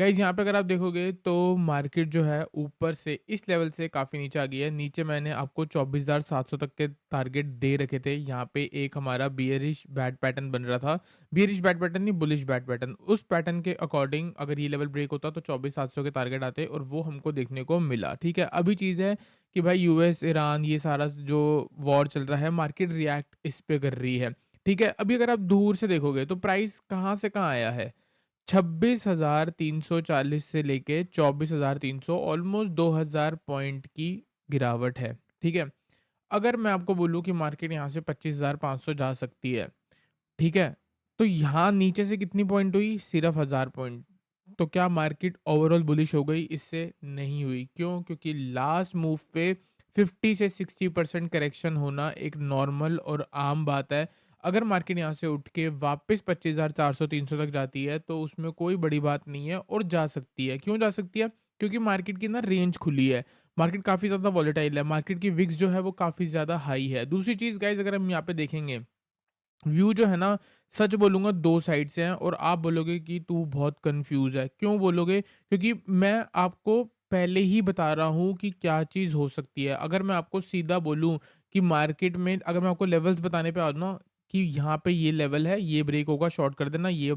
Guys यहाँ पे अगर आप देखोगे तो मार्केट जो है ऊपर से इस लेवल से काफ़ी नीचे आ गई है। नीचे मैंने आपको 24,700 तक के टारगेट दे रखे थे। यहाँ पे एक हमारा बियरिश बैड पैटर्न बन रहा था। बियरिश बैड पैटर्न नहीं, बुलिश बैड पैटर्न। उस पैटर्न के अकॉर्डिंग अगर ये लेवल ब्रेक होता तो 24,700 के टारगेट आते और वो हमको देखने को मिला। ठीक है? अभी चीज़ है कि भाई यूएस, ईरान ये सारा जो वॉर चल रहा है, मार्केट रिएक्ट इस पे कर रही है। ठीक है? अभी अगर आप दूर से देखोगे तो प्राइस कहाँ से कहाँ आया है? 26,340 से लेके 24,300, ऑलमोस्ट 2,000 पॉइंट की गिरावट है, ठीक है? अगर मैं आपको बोलूँ कि मार्केट यहाँ से 25,500 जा सकती है, ठीक है? तो यहाँ नीचे से कितनी पॉइंट हुई? सिर्फ़ 1,000 पॉइंट। तो क्या मार्केट ओवरऑल बुलिश हो गई? इससे नहीं हुई। क्यों? क्योंकि लास्ट मूव पे 50 से 60% करेक्शन होना एक नॉर्मल और आम बात है। अगर मार्केट यहाँ से उठ के वापस 25,400-300 तक जाती है, तो उसमें कोई बड़ी बात नहीं है और जा सकती है। क्यों जा सकती है? क्योंकि मार्केट की ना रेंज खुली है। मार्केट काफ़ी ज़्यादा वॉलेटाइल है। मार्केट की विक्स जो है वो काफ़ी ज़्यादा हाई है। दूसरी चीज़ गाइज़ अगर हम यहाँ पे देखेंगे, व्यू जो है ना, सच बोलूँगा 2 साइड से हैं और आप बोलोगे कि तू बहुत कन्फ्यूज़ है। क्यों बोलोगे? क्योंकि मैं आपको पहले ही बता रहा हूँ कि क्या चीज़ हो सकती है। अगर मैं आपको सीधा बोलूँ कि मार्केट में अगर मैं आपको लेवल्स बताने पे आ जाऊँ ना कि यहाँ पे ये लेवल है, ये ब्रेक होगा शॉर्ट कर देना, ये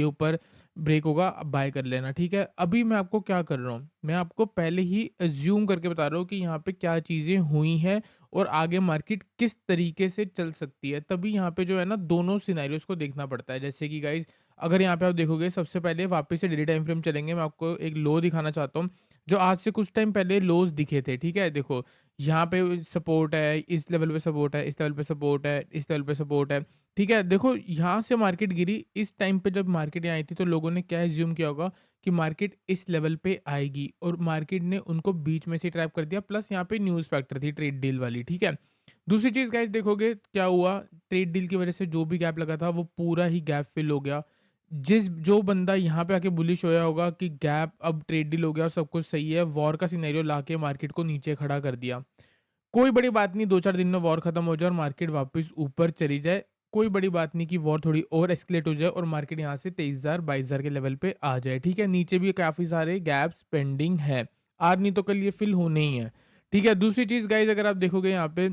ऊपर ब्रेक होगा बाय कर लेना, ठीक है? अभी मैं आपको क्या कर रहा हूँ, मैं आपको पहले ही अज़्यूम करके बता रहा हूँ कि यहाँ पे क्या चीज़ें हुई हैं और आगे मार्केट किस तरीके से चल सकती है। तभी यहाँ पे जो है ना दोनों सिनेरियोज़ को देखना पड़ता है। जैसे कि गाइज़ अगर यहाँ पे आप देखोगे, सबसे पहले वापस से डेली टाइम फ्रेम चलेंगे, मैं आपको एक लो दिखाना चाहता हूँ, जो आज से कुछ टाइम पहले लोज़ दिखे थे, ठीक है? देखो, यहाँ पे सपोर्ट है, इस लेवल पे सपोर्ट है, इस लेवल पे सपोर्ट है, इस लेवल पे सपोर्ट है, ठीक है? देखो, यहाँ से मार्केट गिरी, इस टाइम पे जब मार्केट यहाँ आई थी तो लोगों ने क्या अज़्यूम किया होगा कि मार्केट इस लेवल पे आएगी और मार्केट ने उनको बीच में से ट्रैप कर दिया, प्लस यहाँ पे न्यूज़ फैक्टर थी ट्रेड डील वाली, ठीक है? दूसरी चीज़ गाइस देखोगे क्या हुआ, ट्रेड डील की वजह से जो भी गैप लगा था वो पूरा ही गैप फिल हो गया। जो बंदा यहाँ पे आके बुलिश होया होगा कि गैप अब ट्रेड डील हो गया और सब कुछ सही है, वॉर का सिनेरियो लाके मार्केट को नीचे खड़ा कर दिया। कोई बड़ी बात नहीं, 2-4 दिन में वॉर खत्म हो जाए और मार्केट वापस ऊपर चली जाए। कोई बड़ी बात नहीं कि वॉर थोड़ी और एस्केलेट हो जाए और मार्केट यहाँ से 23,000 22,000 के लेवल पे आ जाए, ठीक है? नीचे भी काफ़ी सारे गैप्स पेंडिंग है। आज नहीं तो कल ये फिल होने ही है, ठीक है? दूसरी चीज़ गाइज़ अगर आप देखोगे यहाँ पे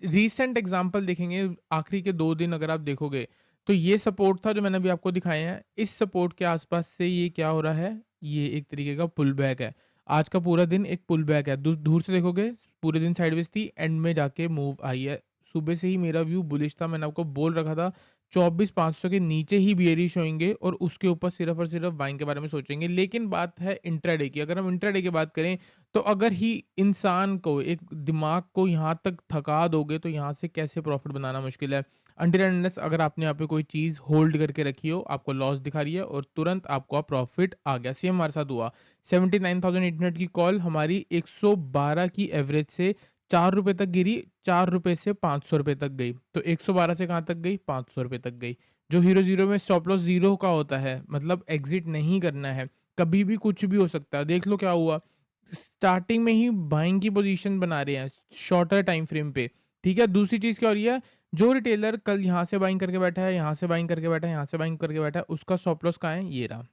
रीसेंट एग्जांपल देखेंगे, आखिरी के 2 दिन अगर आप देखोगे, तो ये सपोर्ट था जो मैंने अभी आपको दिखाए हैं। इस सपोर्ट के आसपास से ये क्या हो रहा है, ये एक तरीके का पुल बैक है। आज का पूरा दिन एक पुल बैक है। दूर से देखोगे पूरे दिन साइडवेज़ थी, एंड में जाके मूव आई है। सुबह से ही मेरा व्यू बुलिश था, मैंने आपको बोल रखा था 24,500 के नीचे ही बेयरिश होएँगे और उसके ऊपर सिर्फ़ और सिर्फ़ बाइंग के बारे में सोचेंगे। लेकिन बात है इंट्राडे की, अगर हम इंट्राडे की बात करें तो अगर ही इंसान को, एक दिमाग को यहाँ तक थका दोगे तो यहाँ से कैसे प्रॉफ़िट बनाना मुश्किल है। अनटिल एंड अनलेस अगर आपने यहाँ पे कोई चीज़ होल्ड करके रखी हो, आपको लॉस दिखा रही है और तुरंत आपको प्रॉफ़िट आ गया। सेम हमारे साथ हुआ। 79,800 की कॉल हमारी 112 की एवरेज से ₹4 तक गिरी, ₹4 से ₹500 तक गई। तो 112 से कहाँ तक गई? ₹500 तक गई। जो हीरो ज़ीरो में स्टॉप लॉस ज़ीरो का होता है, मतलब एग्ज़िट नहीं करना है। कभी भी कुछ भी हो सकता है। देख लो क्या हुआ? स्टार्टिंग में ही बाइंग की पोजीशन बना रहे हैं शॉर्टर टाइम फ्रेम पे, ठीक है? दूसरी चीज़ क्या हो रही है, जो रिटेलर कल यहाँ से बाइंग करके बैठा है, यहाँ से बाइंग करके बैठा है, यहाँ से बाइंग करके बैठा है, उसका स्टॉप लॉस कहाँ है? ये रहा।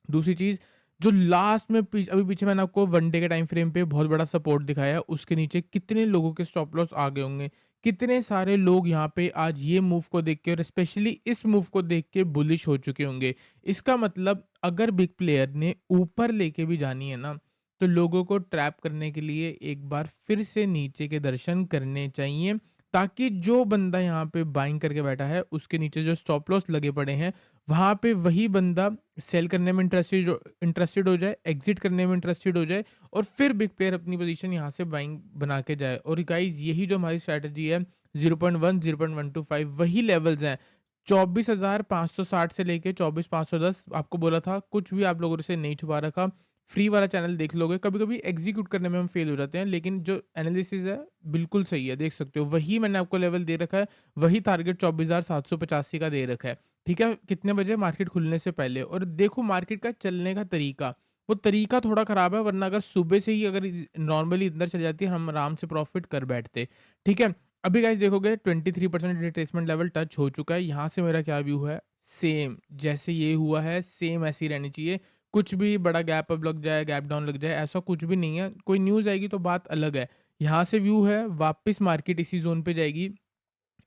दूसरी चीज़, जो लास्ट में अभी पीछे मैंने आपको 1 डे के टाइम फ्रेम पे बहुत बड़ा सपोर्ट दिखाया है, उसके नीचे कितने लोगों के स्टॉप लॉस आ गए होंगे। कितने सारे लोग यहाँ पे आज ये मूव को देख के और स्पेशली इस मूव को देख के बुलिश हो चुके होंगे। इसका मतलब अगर बिग प्लेयर ने ऊपर लेके भी जानी है ना, तो लोगों को ट्रैप करने के लिए एक बार फिर से नीचे के दर्शन करने चाहिए, ताकि जो बंदा यहाँ पे बाइंग करके बैठा है, उसके नीचे जो स्टॉप लॉस लगे पड़े हैं, वहाँ पे वही बंदा सेल करने में इंटरेस्टेड हो जाए, एग्ज़िट करने में इंटरेस्टेड हो जाए और फिर बिग प्लेयर अपनी पोज़ीशन यहाँ से बाइंग बना के जाए। और गाइज़ यही जो हमारी स्ट्रैटेजी है, 0.1, 0.125 वही लेवल्स हैं। 24,560 से लेके 24,510 आपको बोला था, कुछ भी आप लोगों से नहीं छुपा रखा। फ्री वाला चैनल देख लोगे, कभी-कभी एग्ज़ीक्यूट करने में हम फेल हो जाते हैं, लेकिन जो एनालिसिस है बिल्कुल सही है, देख सकते हो। वही मैंने आपको लेवल दे रखा है, वही टारगेट 24,785 का दे रखा है। ठीक है? कितने बजे? मार्केट खुलने से पहले। और देखो मार्केट का चलने का तरीका, वो तरीका थोड़ा ख़राब है, वरना अगर सुबह से ही अगर नॉर्मली अंदर चली जाती है, हम आराम से प्रॉफ़िट कर बैठते। ठीक है? अभी गाइस देखोगे 23% रिट्रेसमेंट लेवल टच हो चुका है। यहाँ से मेरा क्या व्यू है, सेम जैसे ये हुआ है सेम ऐसे ही रहनी चाहिए। कुछ भी बड़ा गैप अप लग जाए, गैप डाउन लग जाए, ऐसा कुछ भी नहीं है। कोई न्यूज़ आएगी तो बात अलग है। यहाँ से व्यू है वापस मार्केट इसी ज़ोन पे जाएगी।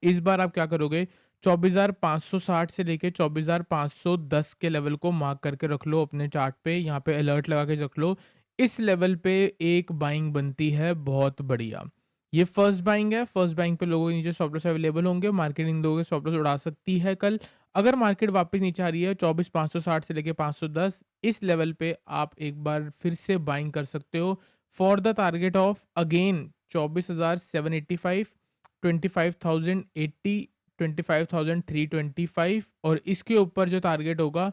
इस बार आप क्या करोगे 24,560 से लेके 24,510 के लेवल को मार्क करके रख लो अपने चार्ट पे, यहाँ पे अलर्ट लगा के रख लो। इस लेवल पे एक बाइंग बनती है बहुत बढ़िया। ये फर्स्ट बाइंग है, फर्स्ट बाइंग पे लोगों के नीचे स्टॉप लॉस अवेलेबल होंगे, मार्केट इन लोगों के स्टॉप लॉस उड़ा सकती है कल। अगर मार्केट वापस नीचे आ रही है 24,560 से लेके 510 इस लेवल पे आप एक बार फिर से बाइंग कर सकते हो for the target of again 24,785 25,080 25,325 और इसके ऊपर जो टारगेट होगा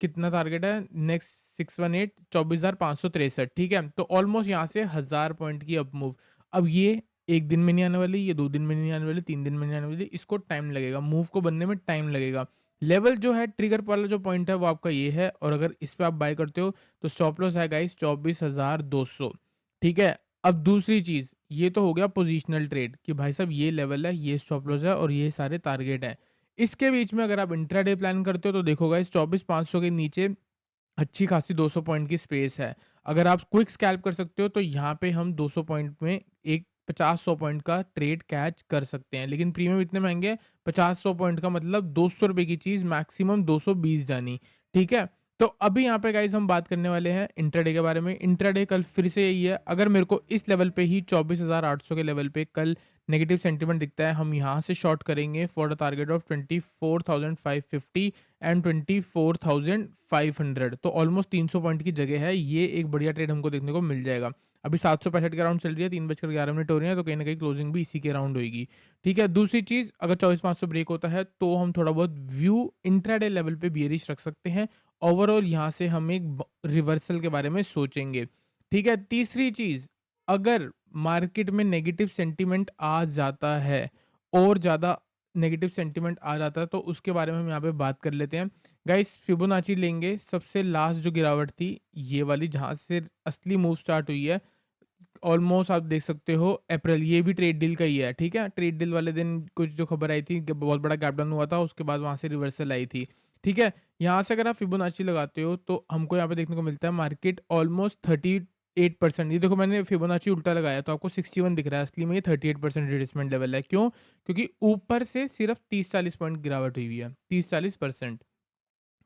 कितना टारगेट है नेक्स्ट 618 24,563 ठीक है। तो ऑलमोस्ट यहाँ से 1000 पॉइंट की अप मूव। अब ये एक दिन में नहीं आने वाली, ये 2 दिन में नहीं आने वाली, 3 दिन में नहीं आने वाली, इसको टाइम लगेगा, मूव को बनने में टाइम लगेगा। लेवल जो है ट्रिगर वाला जो पॉइंट है वो आपका ये है और अगर इस पे आप बाय करते हो तो स्टॉप लॉस है गाइस 24,200 ठीक है। अब दूसरी चीज़ ये तो हो गया पोजिशनल ट्रेड कि भाई साहब ये लेवल है, ये स्टॉप लॉस है और ये सारे टारगेट हैं। इसके बीच में अगर आप इंट्राडे प्लान करते हो तो देखो गाइस 24,500 के नीचे अच्छी खासी 200 पॉइंट की स्पेस है। अगर आप क्विक स्कैल्प कर सकते हो तो यहाँ पे हम 200 पॉइंट में एक 50-100 पॉइंट का ट्रेड कैच कर सकते हैं। लेकिन प्रीमियम इतने महँगे हैं 50-100 पॉइंट का मतलब ₹200 की चीज़ मैक्सिमम 220 जानी, ठीक है? तो अभी यहाँ पे गाइस हम बात करने वाले हैं इंट्राडे के बारे में। इंट्राडे कल फिर से यही है, अगर मेरे को इस लेवल पे ही 24,800 के लेवल पे कल नेगेटिव सेंटीमेंट दिखता है, हम यहाँ से शॉर्ट करेंगे for the target of 24,550 and 24,500 तो ऑलमोस्ट 300 पॉइंट की जगह है। ये एक बढ़िया ट्रेड हमको देखने को मिल जाएगा। अभी 765 के राउंड चल रही है, 3:11 हो रही है, तो कहीं न कहीं क्लोजिंग भी इसी के राउंड होएगी। ठीक है, दूसरी चीज़ अगर 24,500 ब्रेक होता है, तो हम थोड़ा बहुत व्यू इंट्राडे लेवल पे बियरिश रख सकते हैं। ओवरऑल यहाँ से हम एक रिवर्सल के बारे में सोचेंगे। ठीक है, तीसरी चीज़ अगर मार्केट में नेगेटिव सेंटीमेंट आ जाता है और ज़्यादा नेगेटिव सेंटीमेंट आ जाता है तो उसके बारे में हम यहाँ पे बात कर लेते हैं। गाइस फिबोनाची लेंगे, सबसे लास्ट जो गिरावट थी ये वाली जहाँ से असली मूव स्टार्ट हुई है। ऑलमोस्ट आप देख सकते हो अप्रैल, ये भी ट्रेड डील का ही है, ठीक है? ट्रेड डील वाले दिन कुछ जो खबर आई थी कि बहुत बड़ा गैप डाउन हुआ था, उसके बाद वहाँ से रिवर्सल आई थी, ठीक है? यहाँ से अगर आप फिबोनाची लगाते हो तो हमको यहाँ पे देखने को मिलता है मार्केट ऑलमोस्ट 38% ये देखो मैंने फिबोनाची उल्टा लगाया तो आपको 61 दिख रहा है, असली में ये 38% रिट्रेसमेंट लेवल है। क्यों? क्योंकि ऊपर से सिर्फ 30-40 पॉइंट गिरावट हुई हुई है, 30-40%।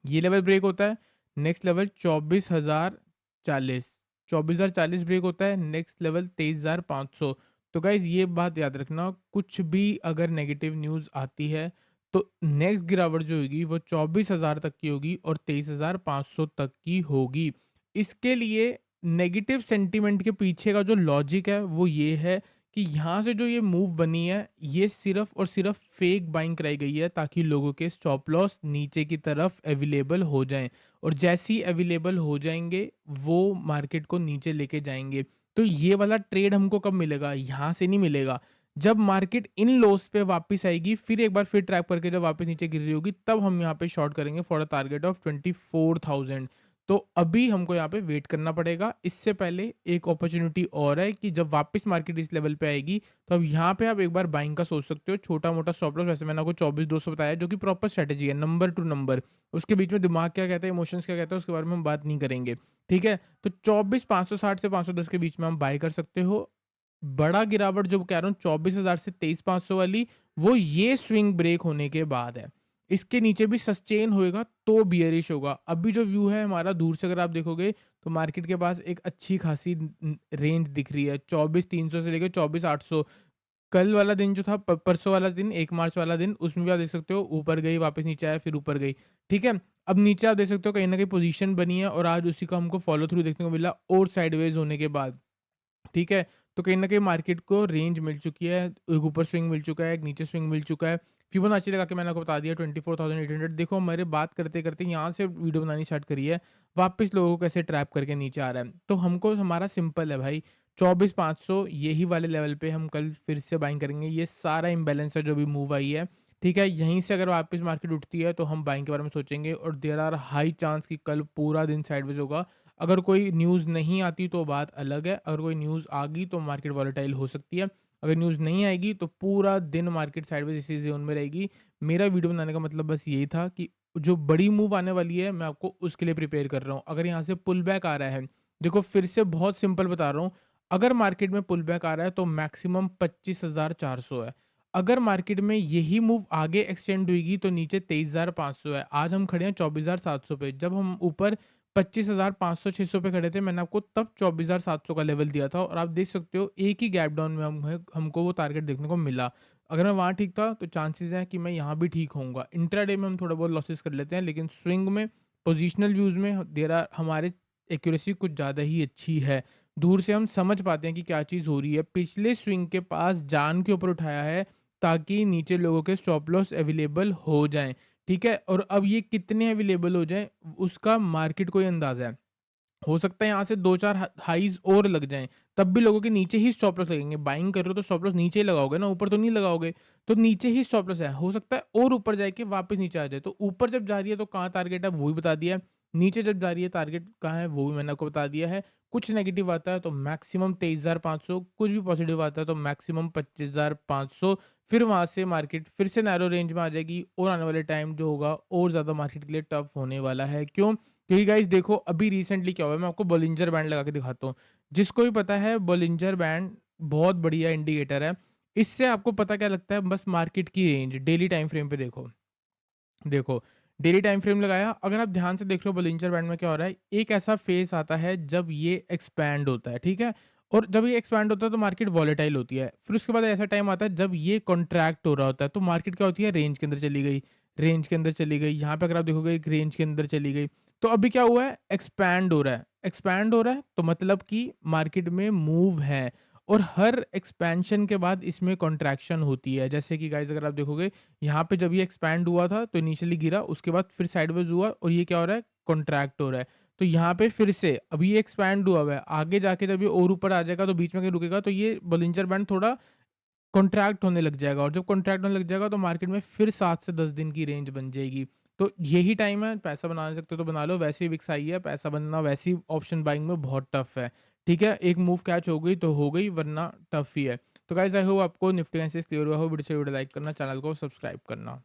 ये लेवल ब्रेक होता है, नेक्स्ट लेवल 24,040 24,040 ब्रेक होता है, नेक्स्ट लेवल 23,500। तो गाइज़ ये बात याद रखना, कुछ भी अगर नेगेटिव न्यूज़ आती है, तो नेक्स्ट गिरावट जो होगी वो 24,000 तक की होगी और 23,500 तक की होगी। इसके लिए नेगेटिव सेंटिमेंट के पीछे का जो लॉजिक है, वो ये है कि यहाँ से जो ये मूव बनी है, ये सिर्फ़ और सिर्फ़ फ़ेक बाइंग कराई गई है ताकि लोगों के स्टॉप लॉस नीचे की तरफ अवेलेबल हो जाएँ और जैसे ही अवेलेबल हो जाएँगे, वो मार्केट को नीचे लेके जाएँगे। तो ये वाला ट्रेड हमको कब मिलेगा? यहाँ से नहीं मिलेगा। जब मार्केट इन लोज़ पे वापस आएगी, फिर एक बार फिर ट्रैप करके जब वापस नीचे गिर रही होगी, तब हम यहाँ पे शॉर्ट करेंगे फॉर अ टारगेट ऑफ 24,000 तो अभी हमको यहाँ पे वेट करना पड़ेगा। इससे पहले एक अपॉर्च्युनिटी और है कि जब वापस मार्केट इस लेवल पे आएगी, तो अब यहाँ पे आप एक बार बाइंग का सोच सकते हो। छोटा-मोटा स्टॉप लॉस वैसे मैंने आपको 24,200 बताया जो कि प्रॉपर स्ट्रैटेजी है, नंबर टू नंबर। उसके बीच में दिमाग क्या कहता है, इमोशंस क्या कहता है, उसके बारे में हम बात नहीं करेंगे। ठीक है? तो 24,560 से 510 के बीच में हम बाय कर सकते हो। बड़ा गिरावट जो कह रहा हूँ 24,000 से 23,500 वाली, वो ये स्विंग ब्रेक होने के बाद है। इसके नीचे भी सस्टेन होएगा तो बियरिश होगा। अभी जो व्यू है हमारा दूर से अगर आप देखोगे तो मार्केट के पास एक अच्छी खासी रेंज दिख रही है 24,300 से लेकर 24,800। कल वाला दिन जो था परसों वाला दिन 1 मार्च वाला दिन उसमें भी आप देख सकते हो ऊपर गई वापस नीचे आया फिर ऊपर गई। ठीक है? अब नीचे आप देख सकते हो कहीं न कहीं पोज़ीशन बनी है और आज उसी का हमको फ़ॉलो थ्रू देखने को मिला और साइडवेज़ होने के बाद। ठीक है? तो कहीं न कहीं मार्केट को रेंज मिल चुकी है, एक ऊपर स्विंग मिल चुका है, एक नीचे स्विंग मिल चुका है। फिबोनाची लगा के मैंने आपको बता दिया 24,800 देखो हमारे बात करते-करते यहाँ से वीडियो बनानी स्टार्ट करी है, वापस लोगों को कैसे ट्रैप करके नीचे आ रहा है। तो हमको हमारा सिंपल है भाई, 24,500 यही वाले लेवल पे हम कल फिर से बाइंग करेंगे। ये सारा इम्बैलेंस है जो भी मूव आई है, ठीक है? यहीं से अगर वापस मार्केट उठती है तो हम बाइंग के बारे में सोचेंगे और देयर आर हाई चांस कि कल पूरा दिन साइडवेज़ होगा। अगर कोई न्यूज़ नहीं आती तो बात अलग है, अगर कोई न्यूज़ आ गई तो मार्केट वॉलेटाइल हो सकती है। अगर न्यूज़ नहीं आएगी तो पूरा दिन मार्केट साइडवेज़ इसी ज़ोन में रहेगी। मेरा वीडियो बनाने का मतलब बस यही था कि जो बड़ी मूव आने वाली है मैं आपको उसके लिए प्रिपेयर कर रहा हूँ। अगर यहाँ से पुल बैक आ रहा है, देखो फिर से बहुत सिंपल बता रहा हूँ, अगर मार्केट में पुल बैक आ रहा है तो मैक्सिमम 25,400 है। अगर मार्केट में यही मूव आगे एक्सटेंड हुईगी तो नीचे 23,500 है। आज हम खड़े हैं 24,700 पे। जब हम ऊपर 25,500-600 पे खड़े थे, मैंने आपको तब 24,700 का लेवल दिया था और आप देख सकते हो एक ही गैप डाउन में हमको वो टारगेट देखने को मिला। अगर मैं वहाँ ठीक था तो चांसेस हैं कि मैं यहाँ भी ठीक होऊँगा। इंट्राडे में हम थोड़ा बहुत लॉसेस कर लेते हैं, लेकिन स्विंग में पोज़िशनल व्यूज़ में देयर आर हमारे एक्यूरेसी कुछ ज़्यादा ही अच्छी है। दूर से हम समझ पाते हैं कि क्या चीज़ हो रही है। पिछले स्विंग के पास जान के ऊपर उठाया है ताकि नीचे लोगों के स्टॉप लॉस अवेलेबल हो जाएँ, ठीक है? और अब ये कितने अवेलेबल हो जाएँ उसका मार्केट को ही अंदाज़ा है। हो सकता है यहाँ से 2-4 हाइज़ और लग जाएँ, तब भी लोगों के नीचे ही स्टॉप लॉस लगेंगे। बाइंग कर रहे हो तो स्टॉप लॉस नीचे ही लगाओगे ना, ऊपर तो नहीं लगाओगे। तो नीचे ही स्टॉप लॉस है। हो सकता है और ऊपर जाके वापस नीचे आ जाए। तो ऊपर जब जा रही है तो कहाँ टारगेट है वो भी बता दिया है। नीचे जब जा रही है टारगेट कहाँ है वो भी मैंने आपको बता दिया है। कुछ नेगेटिव आता है तो मैक्सिमम 23,500, कुछ भी पॉजिटिव आता है तो मैक्सिमम 25,500। फिर वहाँ से मार्केट फिर से नैरो रेंज में आ जाएगी और आने वाले टाइम जो होगा और ज़्यादा मार्केट के लिए टफ होने वाला है। क्यों? क्योंकि गाइस देखो अभी रिसेंटली क्या हुआ है, मैं आपको बोलिंजर बैंड लगा के दिखाता हूँ। जिसको भी पता है बोलिंजर बैंड बहुत बढ़िया इंडिकेटर है। इससे आपको पता क्या लगता है, बस मार्केट की रेंज डेली टाइम फ्रेम पे देखो। देखो, डेली टाइम फ्रेम लगाया, अगर आप ध्यान से देख रहे हो बोलिंजर बैंड में क्या हो रहा है, एक ऐसा फेज़ आता है जब ये एक्सपैंड होता है, ठीक है? और जब ये एक्सपैंड होता है तो मार्केट वॉलेटाइल होती है। फिर उसके बाद ऐसा टाइम आता है जब ये कॉन्ट्रैक्ट हो रहा होता है, तो मार्केट क्या होती है, रेंज के अंदर चली गई, रेंज के अंदर चली गई। यहाँ पे अगर आप देखोगे एक रेंज के अंदर चली गई। तो अभी क्या हुआ है, एक्सपैंड हो रहा है। एक्सपैंड हो रहा है तो मतलब कि मार्केट में मूव है और हर एक्सपेंशन के बाद इसमें कॉन्ट्रैक्शन होती है। जैसे कि गाइज़ अगर आप देखोगे यहाँ पे जब ये एक्सपैंड हुआ था तो इनिशियली गिरा, उसके बाद फिर साइडवेज़ हुआ और ये क्या हो रहा है, कॉन्ट्रैक्ट हो रहा है। तो यहाँ पे फिर से अभी ये एक्सपैंड हुआ हुआ है, आगे जाके जब ये और ऊपर आ जाएगा तो बीच में कहीं रुकेगा तो ये बोलिंजर बैंड थोड़ा कॉन्ट्रैक्ट होने लग जाएगा और जब कॉन्ट्रैक्ट होने लग जाएगा तो मार्केट में फिर 7 से 10 दिन की रेंज बन जाएगी। तो यही टाइम है, पैसा बना सकते हो तो बना लो, वैसे ही विक्स आई है, पैसा बनना वैसे ही ऑप्शन बाइंग में बहुत टफ है। ठीक है? एक मूव कैच हो गई तो हो गई वरना टफ ही है। तो गाइज़ आई होप आपको निफ्टी एनालिसिस क्लियर हुआ हो। वीडियो से वीडियो लाइक करना, चैनल को सब्सक्राइब करना।